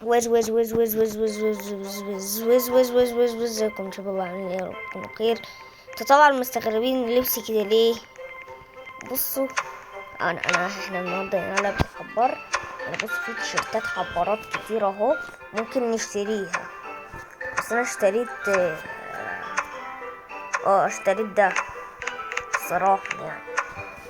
وز وز وز وز وز وز وز وز وز وز وز وز وز ازيكم شباب عاملين ايه؟ يا رب تكونوا بخير. انتوا طبعا مستغربين لبسي كده ليه؟ بصوا، احنا النهارده هنلعب حبار. انا بص في تيشيرتات حبارات كتير اهو ممكن نشتريها، بس انا اشتريت اشتريت ده الصراحة يعني.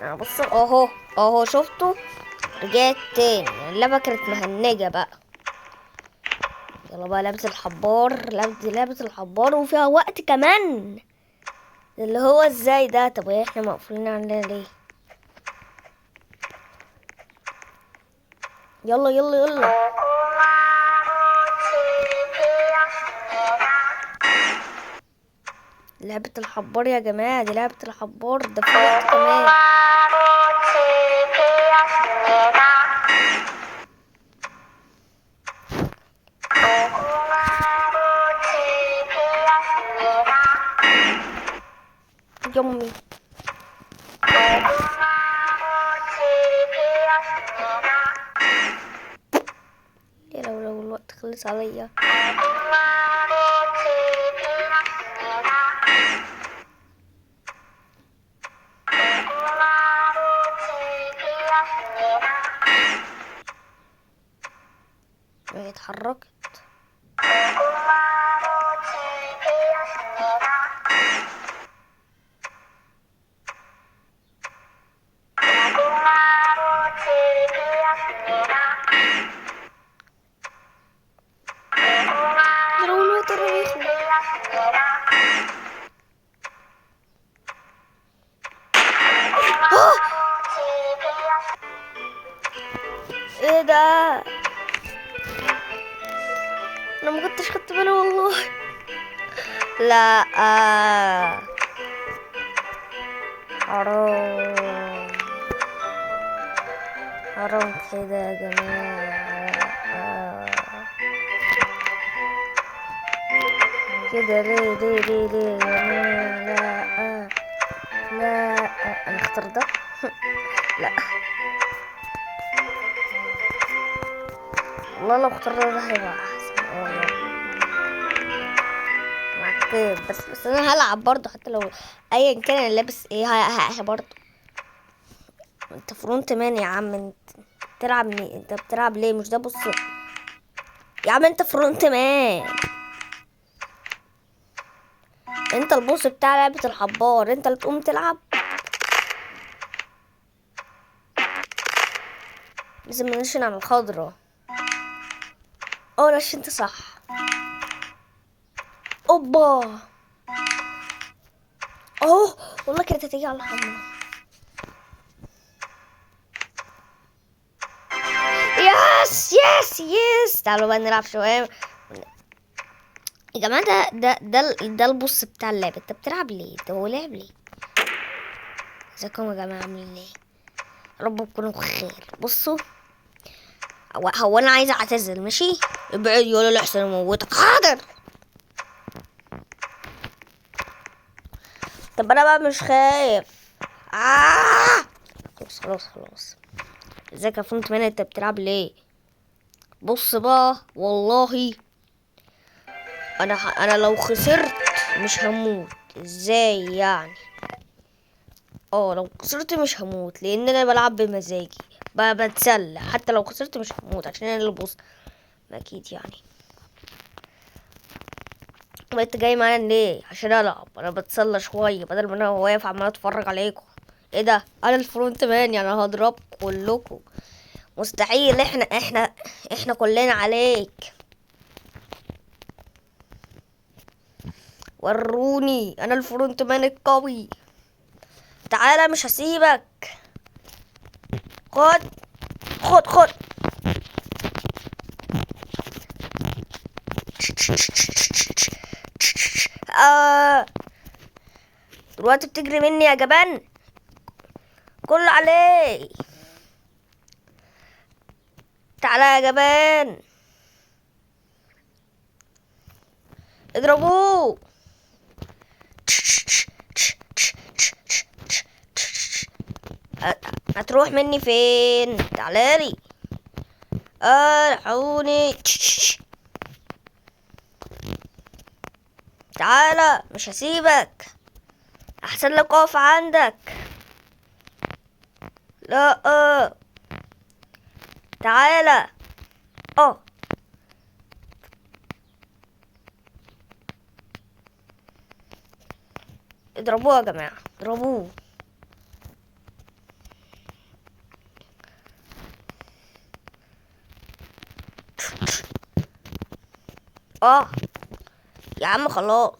انا بصوا اهو شفتوا، رجعت تاني اللعبة كانت مهنجة بقى. يلا بقى لعبة الحبار، لعبة الحبار وفيها وقت كمان، اللي هو ازاي ده؟ طب ايه احنا مقفولين عندنا ليه؟ يلا يلا يلا. لعبة الحبار يا جماعة، دي لعبة الحبار، ده في وقت كمان. يمي ليه لو الوقت خلص عليا. اتحركت. لو الوقت قرب يخلص. ايه ده؟ انا ما كنتش خدت بالي والله. لا حرام، حرام كده يا جماعة. كده ليه يا جماعة؟ لا انا اختار ده. لا والله لو اخترت ده هيبقى احسن. معاك بس انا هلعب برضه، حتى لو ايا كان انا لابس ايه برضه. انت فرونت مان يا عم، انت بتلعب انت بتلعب ليه؟ مش ده؟ بص يا عم، انت فرونت مان، انت البوس بتاع لعبة الحبار، انت اللي تقوم تلعب. لازم ننشن على الخضرة. ماشي انت صح. اوبا اهو، والله كانت هتيجي على الحمرا. يس تعالوا بقى نلعب شوية يا جماعة. ده البوس بتاع اللعبة. انت بتلعب ليه؟ ده هو لعب ليه؟ ازيكم يا جماعة عاملين ايه؟ رب تكونوا بخير. بصوا، هو انا عايزة اعتزل، ماشي؟ ابعد يقول له احسن اموتك. حاضر. طب انا بقى مش خايف. خلاص. ازيك يا فهمت مني؟ انت بتلعب ليه؟ بص بقى والله، انا لو خسرت مش هموت. ازاي يعني؟ لو خسرت مش هموت، لان انا بلعب بمزاجي، بتسلى. حتى لو خسرت مش هموت عشان انا اللي بص. اكيد يعني. ما انت جاي معانا ليه؟ عشان العب، انا بتسلى شويه بدل ما انا واقف عمال اتفرج عليكم. ايه ده؟ انا الفرونت مان يعني هضربكم كلكم. مستحيل. احنا كلنا عليك. وروني، انا الفرونت مان القوي. تعالى مش هسيبك. خد. دلوقتي بتجري مني يا جبان. كله عليه. تعالى يا جبان، اضربوه. هتروح مني فين؟ تعالى لي. الحقوني. تعالى، مش هسيبك. احسن لك اقف عندك. لا تعالى. اه اضربوه يا جماعة، اضربوه. اه يا عم خلاص.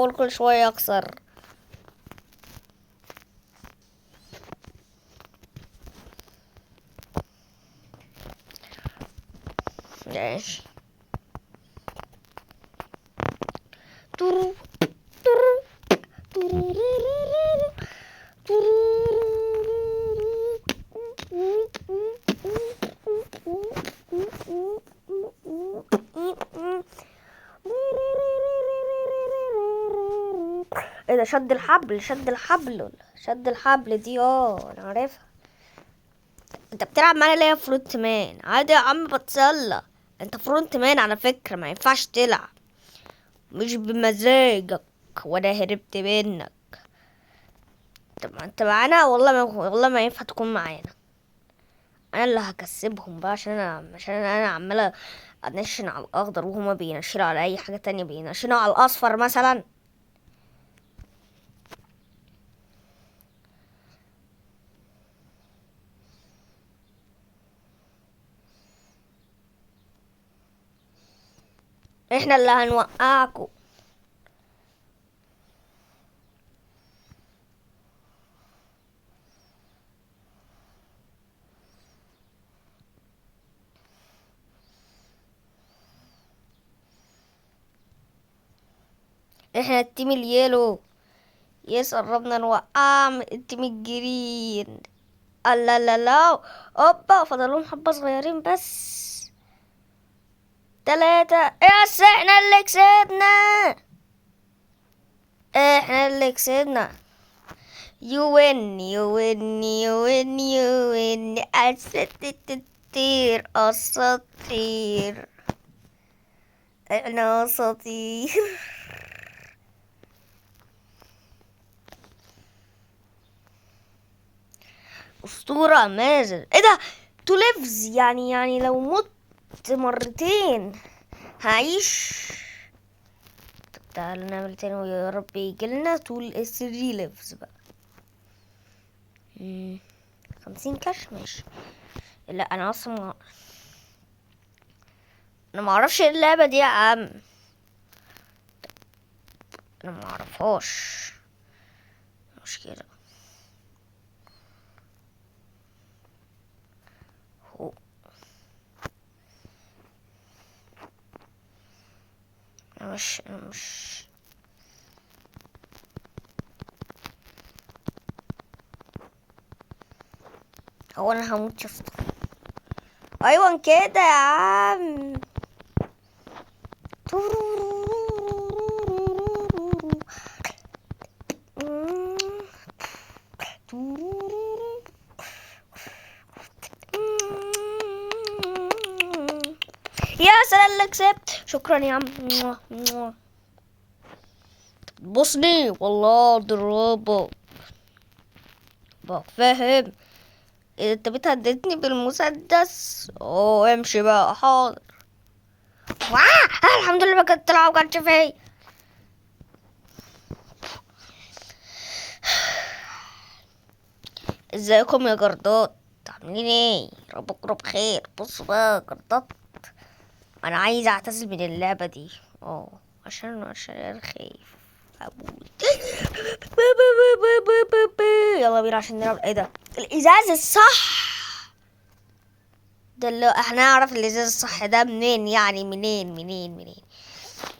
والكل شوية اكسر. ماشي. تورو تورو ايه ده؟ شد الحبل، شد الحبل، شد الحبل دي، انا عارفها. انت بتلعب معانا ليه يا فرونت مان؟ عادي يا عم، بتسلى. انت فرونت مان على فكرة، ما ينفعش تلعب، مش بمزاجك، وانا هربت منك. طب ما انت معانا، والله ما ينفع تكون معانا. انا اللي هكسبهم بقى، عشان انا عمالة انشن على الاخضر، وهما بينشنوا على اي حاجة تانية، بينشنوا على الاصفر مثلا. احنا اللي هنوقعكم. احنا التيم اليلو. يس، قربنا نوقع التيم الجرين. لا لا لا. اوبا، فضلهم حبة صغيرين بس. 3. يس، احنا اللي كسبنا. احنا اللي كسبنا. يو وين يو وين يو وين يو وين. اساطير اساطير. احنا اساطير. اسطورة مازن. ايه ده؟ تو ليفز، يعني لو مت مرتين هعيش. طب تعالى نعمل تاني، ويا رب يجيلنا طول 3 ليفز بقى. 50 كاش ماشي. لا انا اصلا انا معرفش ايه اللعبة دي يا عم، انا معرفهاش. مشكلة. هو انا مش هو انا هموت يا اسطى. ايوه كده يا عم. يا سلام اللي كسبت، شكرا يا عم. بصني والله ضربة بقى، فاهم؟ إذا انت بتهددني بالمسدس، امشي بقى، حاضر. الحمد لله ما كنت طلع وكانش فيا. ازيكم يا جردات؟ عاملين ايه؟ ربكم بخير. بصوا بقى يا جردات، انا عايز اعتزل من اللعبة دي، عشان انا خايف اموت. يلا بينا عشان نلعب. ايه ده؟ الازاز الصح ده اللي احنا نعرف الازاز الصح ده منين؟ يعني منين؟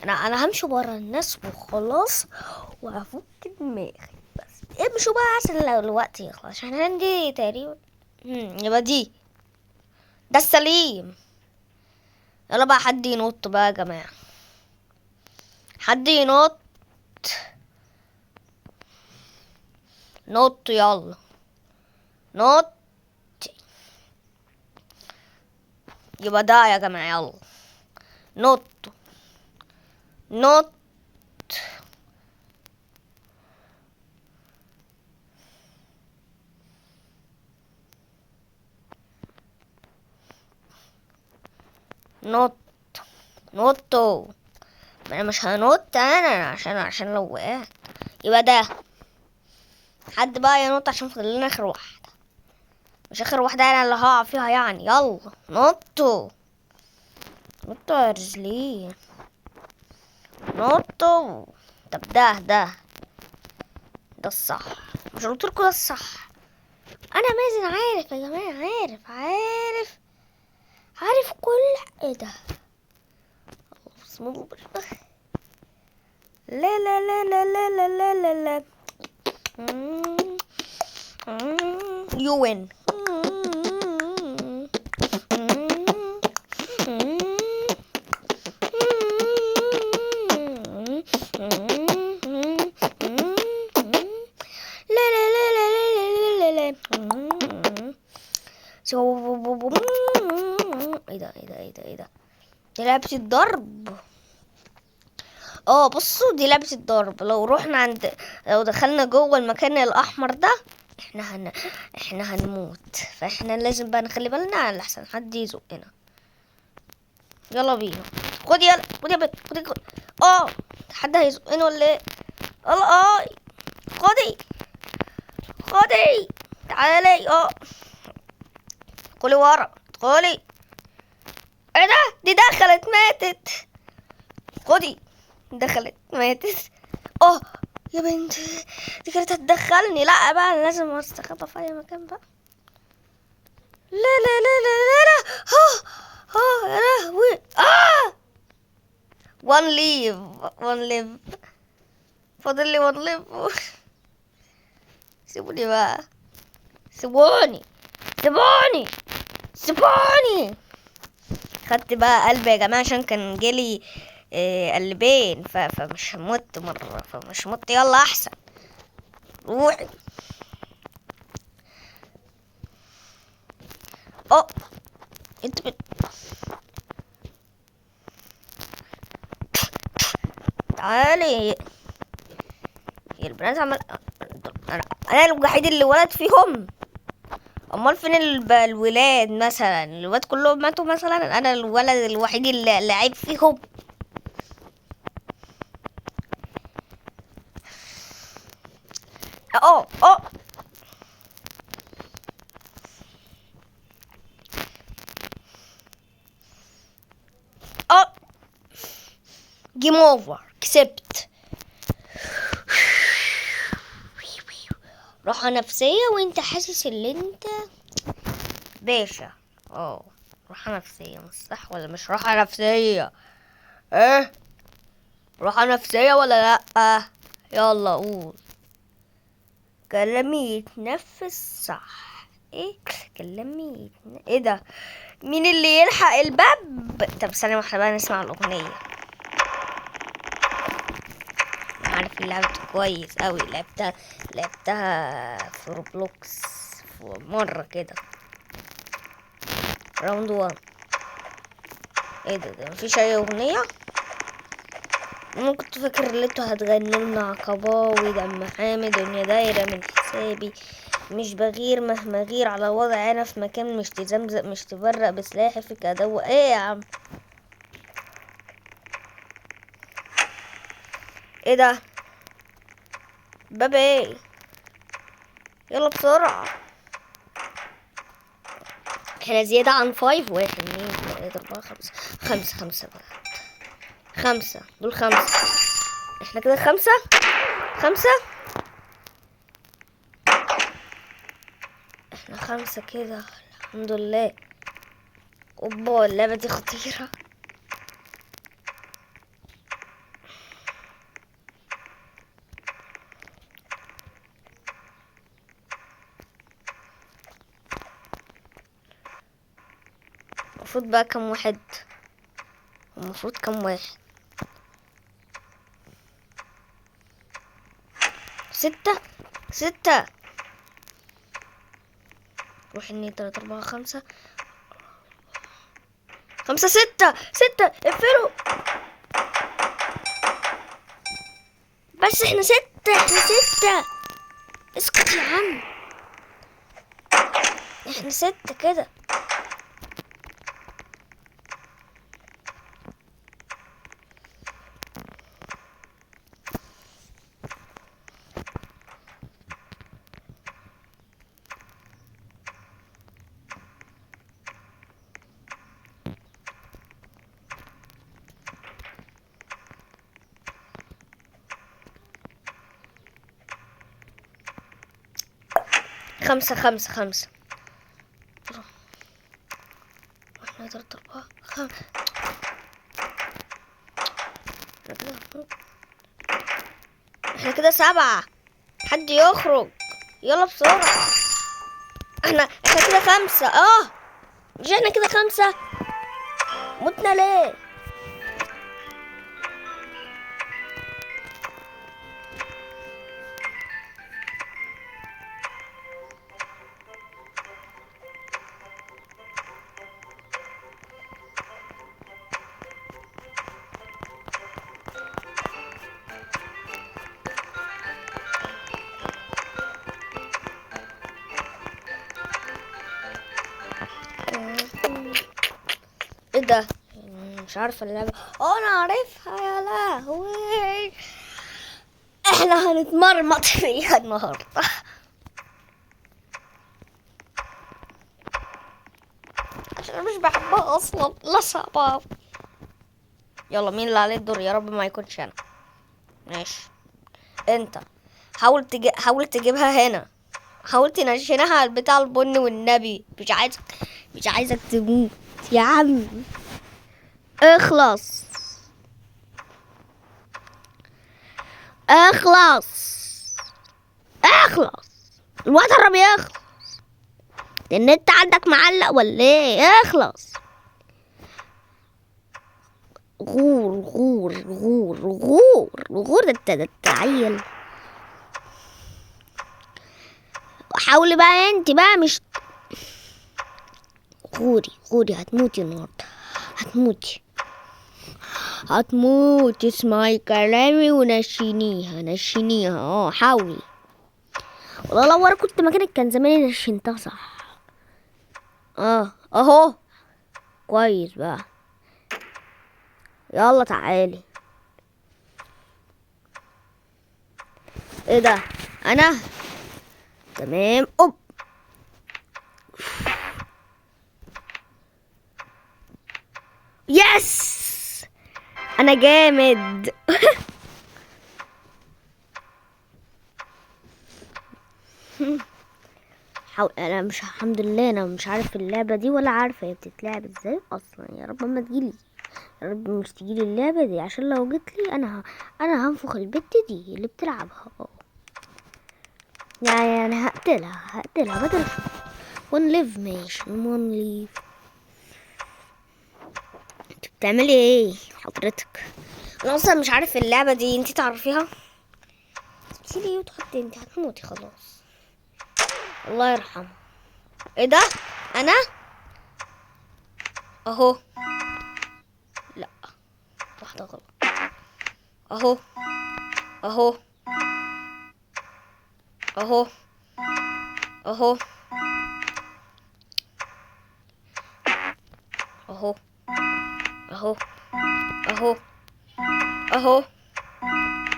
انا همشي برا الناس وخلاص، وهفك دماغي. بس امشوا بقى عشان لو الوقت يخلص، عشان عندي تقريبا. يبقى ده السليم. يلا بقى حد ينط بقى يا جماعة. حد ينط. نط يلا. نط. يبقى ده يا جماعة، يلا نط. نط. نط. نطوا. ما انا مش هنط انا، عشان لو وقعت. يبقى ده. حد بقى ينط عشان فاضل لنا اخر واحدة. مش اخر واحدة انا اللي هقع فيها يعني. يلا نطوا. نطوا يا رجلين. نطوا. طب ده الصح. مش قلتلكوا ده الصح؟ انا مازن عارف يا جماعة، عارف كل ايه ده. بسم الله. لا لا لا لا لا لا لا لا. You win. لا لا لا لا لا لا لا. ايه ده دي لعبة الضرب. بصوا دي لعبة الضرب. لو دخلنا جوه المكان الاحمر ده احنا هنموت. فاحنا لازم بقى نخلي بالنا لحسن حد يزقنا. يلا بينا. خد يا بنت. خد. حد هيزقنا ولا ايه؟ يلا. خدي تعالي. ادخلي ورا. ادخلي. ايه ده؟ دي دخلت ماتت. خدي. دخلت ماتت. يا بنتي، دي كانت هتدخلني. لا بقى انا لازم استخبى في اي مكان بقى. لا لا لا لا لا لا. يا لهوي. one live. فاضل لي one live. سيبوني بقى. سيبوني. خدت بقى قلب يا جماعة عشان كان جالي قلبين. فمش هموت مرة. فمش هموت. يلا احسن. روحي. انت تعالي. يا البنات انا الوحيد اللي ولد فيهم. امال فين الولاد مثلا؟ الولاد كلهم ماتوا مثلا. انا الولد الوحيد اللي لعب فيهم. جيم اوفر. كسبت. راحة نفسية وانت حاسس ان انت باشا. راحة نفسية مش صح ولا مش راحة نفسية؟ ايه راحة نفسية ولا لأ؟ يلا قول. كلامي يتنفس صح. ايه ده؟ مين اللي يلحق الباب؟ طب ثانية واحدة بقى نسمع الأغنية. عارف اللعبة كويس أوي. لعبتها في روبلوكس في مرة كده. راوند 1. ايه ده مفيش أي أغنية؟ انا كنت فاكر ان انتوا هتغنوا لنا عقباوي دم حامي دنيا دايره من حسابي. مش بغير مهما غير على وضع انا في مكان مش تزمزق مش تبرق بسلاحي فيك ادوق. ايه يا عم؟ ايه ده؟ باب ايه؟ يلا بسرعه. احنا زياده عن 5. 1 2 3 4 5. 5 بقى. 5 دول 5. احنا كده 5. احنا 5 كده. الحمد لله. اللعبة دي خطيرة. المفروض بقى كم واحد؟ المفروض كم واحد؟ 6 6. 1 2 3 4 5 5 6 6. اقفلوا. بس احنا 6 اسكت يا عم. احنا 6 كده. خمسة 1 3 4 5. احنا كده 7. حد يخرج يلا بسرعة. احنا كده 5. مش احنا كده 5. متنا ليه؟ ايه ده؟ مش عارفه اللعبه. انا عارفها يا لهوي. احنا هنتمرمط فيها النهارده. عشان انا مش بحبها اصلا. لا صعبه. يلا مين اللي عليه الدور؟ يا رب ما يكونش انا. ماشي. انت حاول تجيبها هنا. حاول تنشنها على البتاع البني والنبي. مش عايزك تموت يا عم. اخلص. الوقت قرب يخلص. النت عندك معلق ولا ايه؟ اخلص. غور ده انت عيل. حاولي بقى انت بقى مش غوري هتموتي النهارده. هتموتي. اسمعي كلامي ونشينيها. حاولي. والله لو انا كنت مكانك كان زماني نشنتها صح. اهو كويس بقى. يلا تعالي. ايه ده؟ انا تمام. يس انا جامد. انا مش الحمد لله انا مش عارف اللعبه دي ولا عارفه هي بتتلعب ازاي اصلا. يا رب ما تجيلي. يا رب مش تجيلي اللعبه دي عشان لو جتلي انا هنفخ البت دي اللي بتلعبها. يعني انا هقتلها بدل ون ليف. ماشي ون ليف. انت بتعملي ايه حضرتك؟ انا اصلا مش عارف اللعبه دي. انت تعرفيها؟ تشيلي وتحطي. انت هتموتي خلاص. الله يرحمه. ايه ده؟ انا اهو. لا واحده غلط. اهو اهو اهو اهو اهو اهو اهو اهو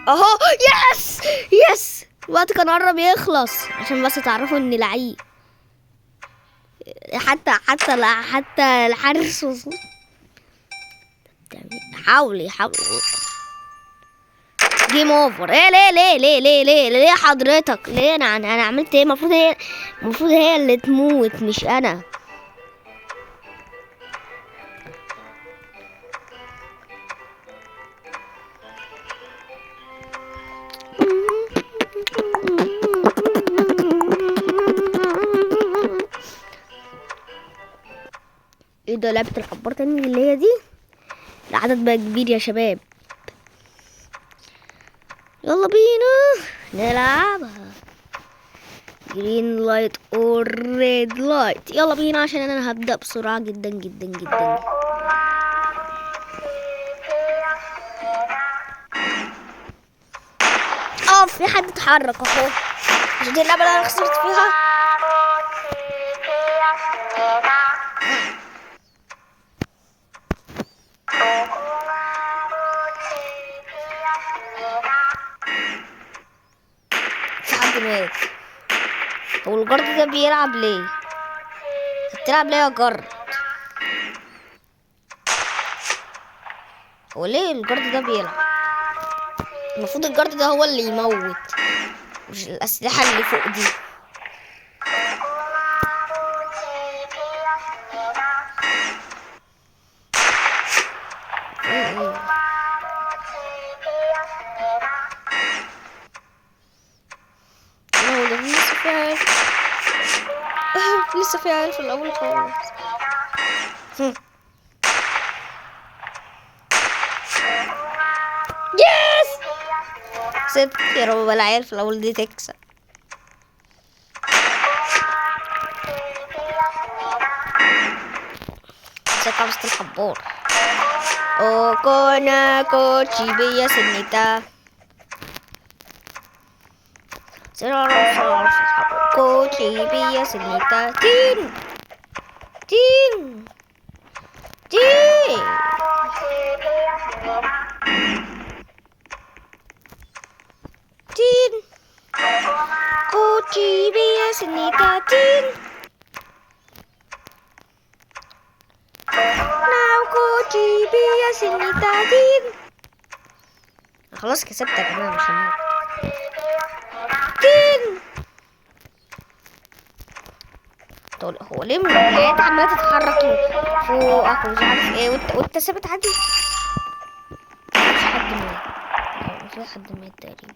اهو. يس الوقت كان قرب يخلص عشان بس تعرفوا اني لعيب. حتى الحارس حاولي جيم اوفر. ايه ليه حضرتك؟ ليه انا عملت ايه؟ المفروض هي اللي تموت مش انا. ايه ده؟ لعبة الحبار تاني اللي هي دي. العدد بقى كبير يا شباب. يلا بينا. نلعبها جرين لايت اور ريد لايت. يلا بينا عشان انا هبدأ بسرعة جدا جدا جدا. في حد اتحرك اهو. مش دي اللعبة اللي انا خسرت فيها؟ في حد مات. هو الجرد ده بيلعب ليه؟ بتلعب ليه يا جرد؟ هو ليه الجرد ده بيلعب؟ المفروض الجرد ده هو اللي يموت، مش الأسلحة اللي فوق دي. لسه في عيال في الأول خالص. يس كسبت يا رب. العيال في الأول دي تكسب. مسكت الحبار. كونا كوتشي بيا سنيتا كوتشي بيا سنيتا تين تين تين تين كوتشي بيا سنيتا تين ناو كوتشي بيا سنيتا تين. خلاص كسبت يا جماعة، مش هموت. تين. طول هو ليه الحياة عمالة تتحرك فوقك ومش عارف ايه وانت ثابت عادي؟ مفيش حد مات. في حد مات تقريبا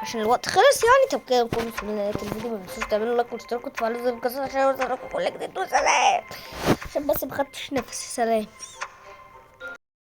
عشان الوقت خلص يعني. طب كده نكون في نهاية الفيديو. متنسوش تعملوا لايك واشتركوا وتفعلوا زر الجرس عشان يوصلكوا كل جديد. وسلام. عشان بس مخدتش نفسي. سلام.